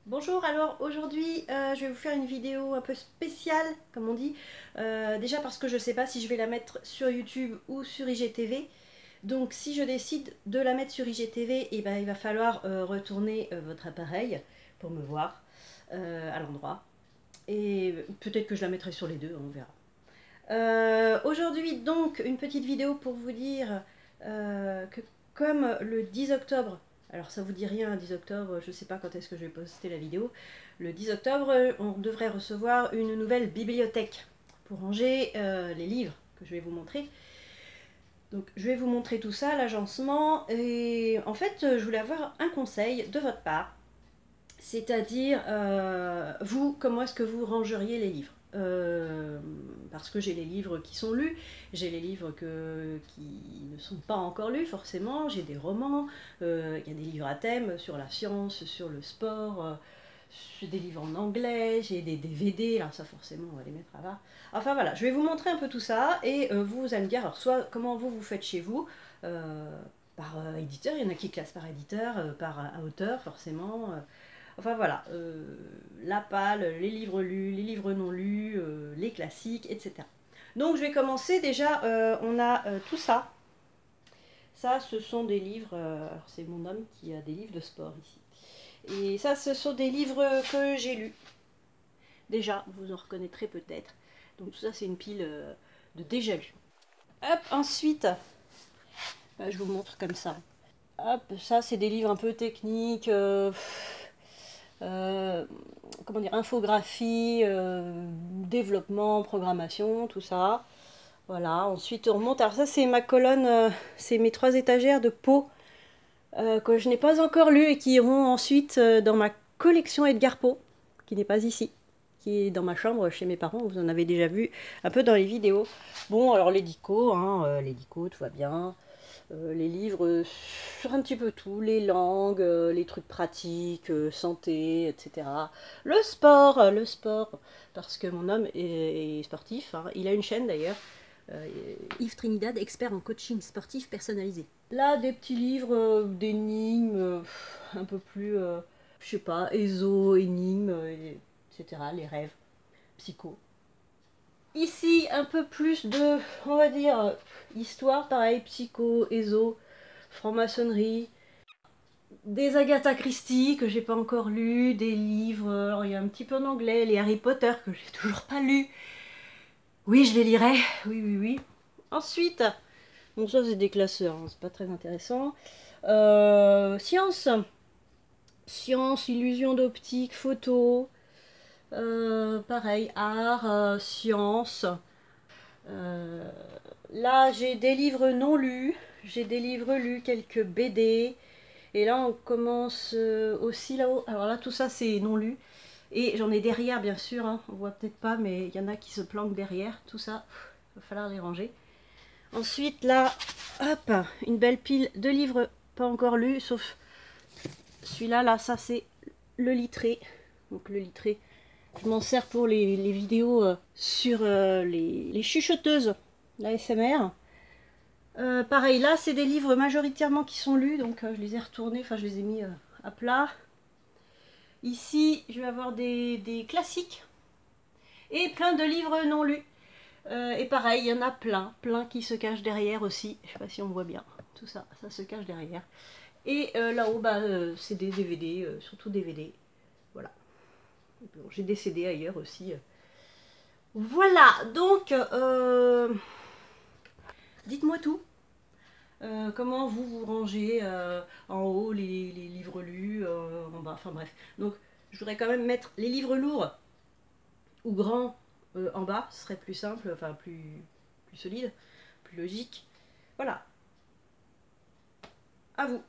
Bonjour, alors aujourd'hui je vais vous faire une vidéo un peu spéciale, comme on dit. Déjà parce que je ne sais pas si je vais la mettre sur YouTube ou sur IGTV. Donc si je décide de la mettre sur IGTV, eh ben, il va falloir retourner votre appareil pour me voir à l'endroit. Et peut-être que je la mettrai sur les deux, on verra. Aujourd'hui donc une petite vidéo pour vous dire que comme le 10 octobre, alors ça vous dit rien, 10 octobre, je sais pas quand est-ce que je vais poster la vidéo, le 10 octobre on devrait recevoir une nouvelle bibliothèque pour ranger les livres que je vais vous montrer. Donc je vais vous montrer tout ça, l'agencement, et en fait je voulais avoir un conseil de votre part. C'est-à-dire, vous, comment est-ce que vous rangeriez les livres parce que j'ai les livres qui sont lus, j'ai les livres qui ne sont pas encore lus forcément, j'ai des romans, il y a des livres à thème sur la science, sur le sport, j'ai des livres en anglais, j'ai des DVD, alors ça forcément on va les mettre à part. Enfin voilà, je vais vous montrer un peu tout ça et vous allez me dire alors soit comment vous faites chez vous, par éditeur, il y en a qui classent par éditeur, par auteur forcément. Enfin voilà, la palle, les livres lus, les livres non lus, les classiques, etc. Donc je vais commencer déjà, on a tout ça. Ça, ce sont des livres, alors c'est mon homme qui a des livres de sport ici. Et ça, ce sont des livres que j'ai lus. Déjà, vous en reconnaîtrez peut-être. Donc tout ça, c'est une pile de déjà lus. Hop, ensuite, je vous montre comme ça. Hop, ça, c'est des livres un peu techniques. Euh, comment dire, infographie, développement, programmation, tout ça. Voilà, ensuite on remonte. Alors ça c'est ma colonne, c'est mes 3 étagères de pots que je n'ai pas encore lues et qui iront ensuite dans ma collection Edgar Poe, qui n'est pas ici, qui est dans ma chambre chez mes parents, vous en avez déjà vu un peu dans les vidéos. Bon, alors les dicos, tout va bien. Les livres sur un petit peu tout, les langues, les trucs pratiques, santé, etc. Le sport, parce que mon homme est sportif, hein. Il a une chaîne d'ailleurs, euh, Yves Trinidad, expert en coaching sportif personnalisé. Là, des petits livres d'énigmes, un peu plus, je sais pas, éso, énigmes, etc. Les rêves, psycho. Ici, un peu plus de, on va dire, histoire, pareil, psycho, éso, franc-maçonnerie, des Agatha Christie que j'ai pas encore lu, des livres, alors il y a un petit peu en anglais, les Harry Potter que j'ai toujours pas lu. Oui, je les lirai, oui, oui, oui. Ensuite, bon ça c'est des classeurs, hein, c'est pas très intéressant. Science, science, illusion d'optique, photo, pareil, art, science. Euh, Là, j'ai des livres non lus, j'ai des livres lus, quelques BD. Et là, on commence aussi là-haut. Alors là, tout ça, c'est non lu. Et j'en ai derrière, bien sûr. Hein. On voit peut-être pas, mais il y en a qui se planquent derrière. Tout ça, il va falloir les ranger. Ensuite, là, hop, une belle pile de livres pas encore lus, sauf celui-là. Là, ça, c'est le littré. Donc le littré, je m'en sers pour les vidéos sur les chuchoteuses, la SMR. Pareil, là, c'est des livres majoritairement qui sont lus, donc je les ai retournés, enfin, je les ai mis à plat. Ici, je vais avoir des classiques et plein de livres non lus. Et pareil, il y en a plein qui se cachent derrière aussi. Je sais pas si on voit bien. Tout ça, ça se cache derrière. Et là-haut, c'est des DVD, surtout DVD. Voilà. Bon, j'ai des CD ailleurs aussi. Voilà, donc, dites-moi tout. Comment vous rangez en haut les livres lus, en bas, enfin bref. Donc je voudrais quand même mettre les livres lourds ou grands en bas, ce serait plus simple, enfin plus solide, plus logique. Voilà, à vous.